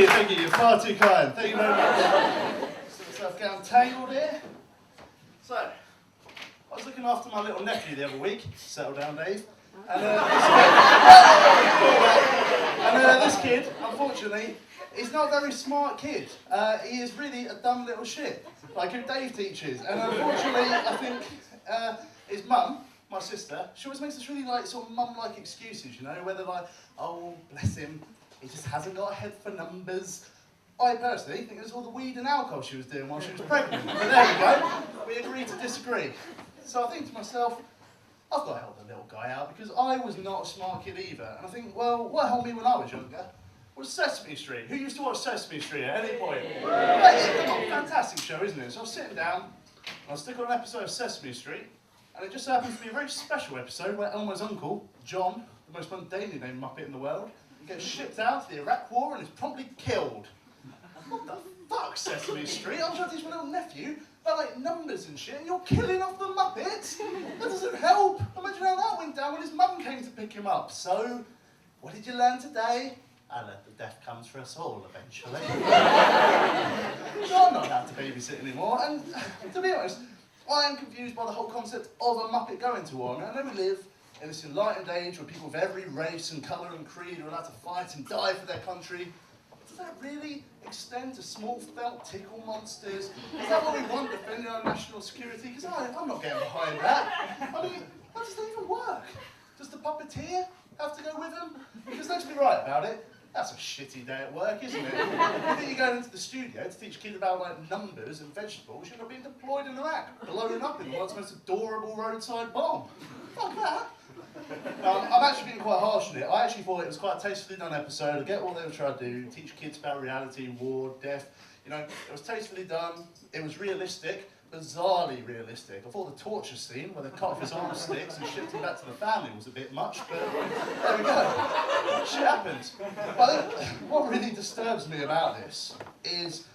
Thank you, you're far too kind. Thank you very much. Get myself getting tangled here. So, I was looking after my little nephew the other week. Settle down, Dave. And this kid, unfortunately, he's not a very smart kid. He is really a dumb little shit, like who Dave teaches. And unfortunately, I think his mum, my sister, she always makes this really like sort of mum-like excuses, you know, whether like, oh, bless him, he just hasn't got a head for numbers. I personally think it was all the weed and alcohol she was doing while she was pregnant. But there we go, we agree to disagree. So I think to myself, I've got to help the little guy out because I was not a smart kid either. And I think, well, what helped me when I was younger was Sesame Street. Who used to watch Sesame Street at any point? Fantastic show, isn't it? So I was sitting down, and I was sticking on an episode of Sesame Street, and it just happens to be a very special episode where Elmo's uncle, John, the most mundanely named Muppet in the world, gets shipped out to the Iraq War and is promptly killed. What the fuck, Sesame Street? I'm trying to teach my little nephew about like numbers and shit, and you're killing off the Muppets? That doesn't help. Imagine how that went down when his mum came to pick him up. So, what did you learn today? I learned that death comes for us all eventually. So I'm not allowed to babysit anymore, and to be honest, I am confused by the whole concept of a Muppet going to war. I know we live in this enlightened age where people of every race and colour and creed are allowed to fight and die for their country. Does that really extend to small felt tickle monsters? Is that what we want defending our national security? Because I'm not getting behind that. I mean, how does that even work? Does the puppeteer have to go with them? Because let's be right about it, that's a shitty day at work, isn't it? You think you're going into the studio to teach kids about like numbers and vegetables, you're not being deployed in Iraq, blown up in the world's most adorable roadside bomb. Fuck that. I'm actually being quite harsh on it. I actually thought it was quite a tastefully done episode. I get what they were trying to do, teach kids about reality, war, death. You know, it was tastefully done, it was realistic, bizarrely realistic. I thought the torture scene where they cut off his arm sticks and shipped him back to the family was a bit much, but there we go. Shit happens. But what really disturbs me about this is,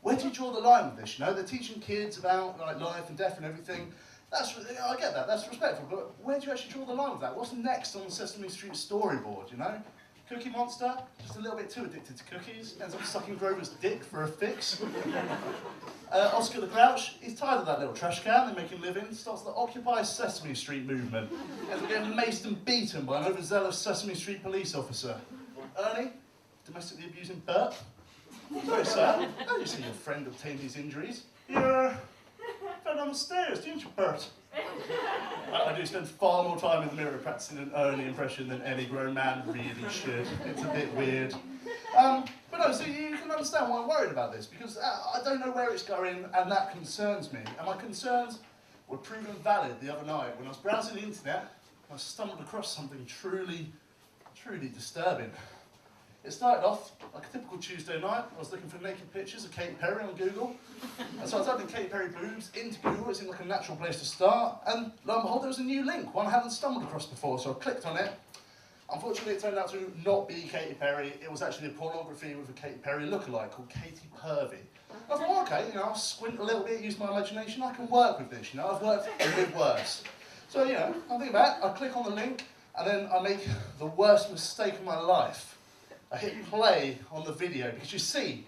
where do you draw the line with this? You know, they're teaching kids about like life and death and everything. I get that, that's respectful, but where do you actually draw the line with that? What's next on the Sesame Street storyboard, you know? Cookie Monster, just a little bit too addicted to cookies, ends up sucking Grover's dick for a fix. Oscar the Grouch, he's tired of that little trash can they make him live in, starts the Occupy Sesame Street movement, ends up getting maced and beaten by an overzealous Sesame Street police officer. Ernie, domestically abusing Bert. Sorry sir, how do you see your friend obtain these injuries? Yeah. Fell down the stairs, didn't you, Bert? I do spend far more time in the mirror practicing an Ernie impression than any grown man really should. It's a bit weird. But no, so you can understand why I'm worried about this, because I don't know where it's going, and that concerns me. And my concerns were proven valid the other night when I was browsing the internet, and I stumbled across something truly disturbing. It started off like a typical Tuesday night. I was looking for naked pictures of Katy Perry on Google. And so I typed in Katy Perry boobs into Google. It seemed like a natural place to start. And lo and behold, there was a new link, one I hadn't stumbled across before. So I clicked on it. Unfortunately, it turned out to not be Katy Perry. It was actually a pornography with a Katy Perry lookalike called Katy Pervy. I thought, well, okay, you know, I'll squint a little bit, use my imagination. I can work with this, you know. I've worked with worse. So, you know, I think about it. I click on the link, and then I make the worst mistake of my life. I hit play on the video because you see,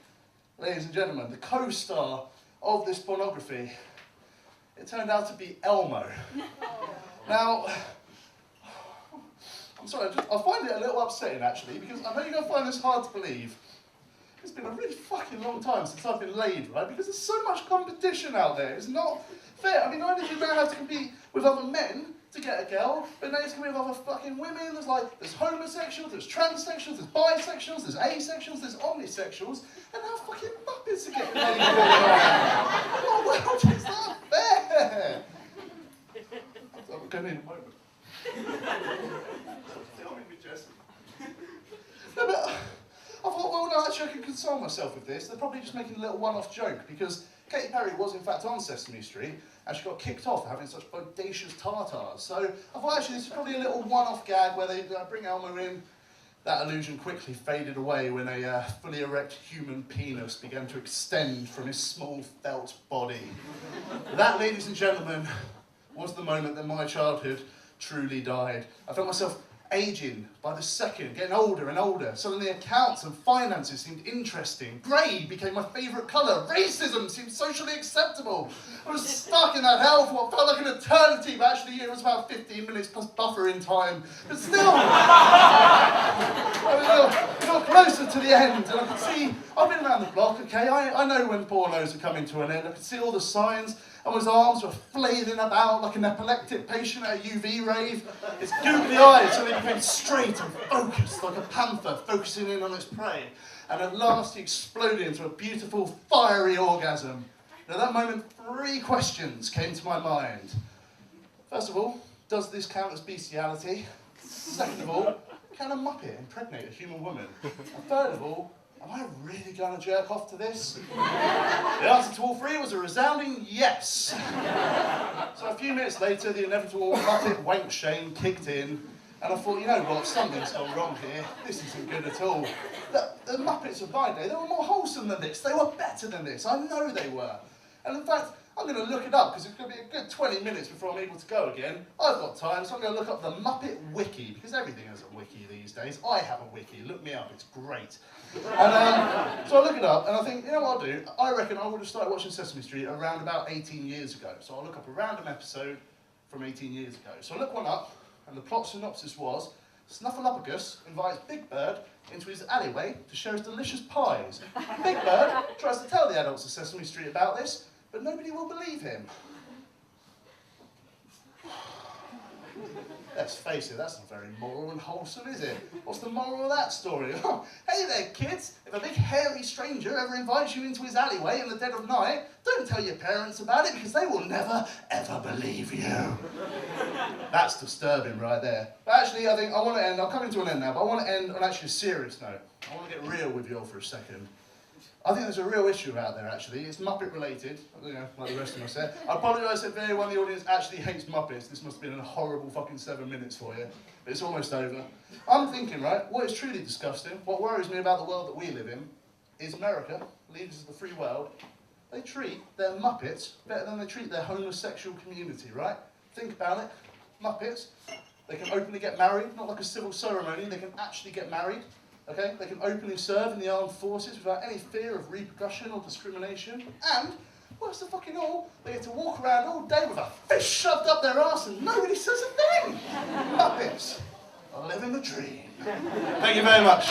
ladies and gentlemen, the co-star of this pornography, it turned out to be Elmo. Now, I'm sorry, I find it a little upsetting actually, because I know you're going to find this hard to believe. It's been a really fucking long time since I've been laid, right? Because there's so much competition out there. It's not fair. I mean, not only do you now have to compete with other men to get a girl, but now it's coming with other fucking women. There's homosexuals, there's transsexuals, there's bisexuals, there's asexuals, there's omnisexuals, and now fucking Muppets are getting laid. What world is that fair? I'm going in a moment. Tell me, Jesse. No, but I thought, well, no, actually I can console myself with this. They're probably just making a little one-off joke, because Katy Perry was in fact on Sesame Street, and she got kicked off for having such bodacious tartars. So I thought actually this is probably a little one-off gag where they bring Elmo in. That illusion quickly faded away when a fully erect human penis began to extend from his small felt body. That, ladies and gentlemen, was the moment that my childhood truly died. I felt myself aging by the second, getting older and older. Suddenly accounts and finances seemed interesting. Grey became my favourite colour. Racism seemed socially acceptable. I was stuck in that hell for what felt like an eternity, but actually it was about 15 minutes plus buffering time. But still, I was a little closer to the end, and I could see, I've been around the block, okay, I know when pornos are coming to an end. I could see all the signs, and his arms were flailing about like an epileptic patient at a UV rave. His googly eyes suddenly became straight and focused like a panther focusing in on its prey. And at last he exploded into a beautiful, fiery orgasm. And at that moment, 3 questions came to my mind. First of all, does this count as bestiality? Second of all, can a Muppet impregnate a human woman? And third of all, am I really going to jerk off to this? The answer to all 3 was a resounding yes. So a few minutes later, the inevitable Muppet wank shame kicked in, and I thought, you know what, something's gone wrong here. This isn't good at all. The Muppets of my day, they were more wholesome than this. They were better than this. I know they were. And in fact, I'm going to look it up because it's going to be a good 20 minutes before I'm able to go again. I've got time, so I'm going to look up the Muppet Wiki, because everything has a wiki these days. I have a wiki. Look me up. It's great. And so I look it up, and I think, you know what I'll do? I reckon I would have started watching Sesame Street around about 18 years ago. So I'll look up a random episode from 18 years ago. So I look one up, and the plot synopsis was, Snuffleupagus invites Big Bird into his alleyway to share his delicious pies. Big Bird tries to tell the adults of Sesame Street about this, but nobody will believe him. Let's face it, that's not very moral and wholesome, is it? What's the moral of that story? Oh, hey there, kids. If a big hairy stranger ever invites you into his alleyway in the dead of night, don't tell your parents about it because they will never, ever believe you. That's disturbing right there. But actually, I think I want to end, I'm coming to an end now, but I want to end on actually a serious note. I want to get real with you all for a second. I think there's a real issue out there, actually. It's Muppet related, you know, like the rest of my set. I apologise if anyone in the audience actually hates Muppets. This must have been a horrible fucking 7 minutes for you. But it's almost over. I'm thinking, right, what is truly disgusting, what worries me about the world that we live in, is America, leaders of the free world, they treat their Muppets better than they treat their homosexual community, right? Think about it. Muppets, they can openly get married, not like a civil ceremony, they can actually get married. Okay, they can openly serve in the armed forces without any fear of repercussion or discrimination. And, worst of fucking all, they get to walk around all day with a fish shoved up their arse and nobody says a thing. Muppets are living the dream. Thank you very much.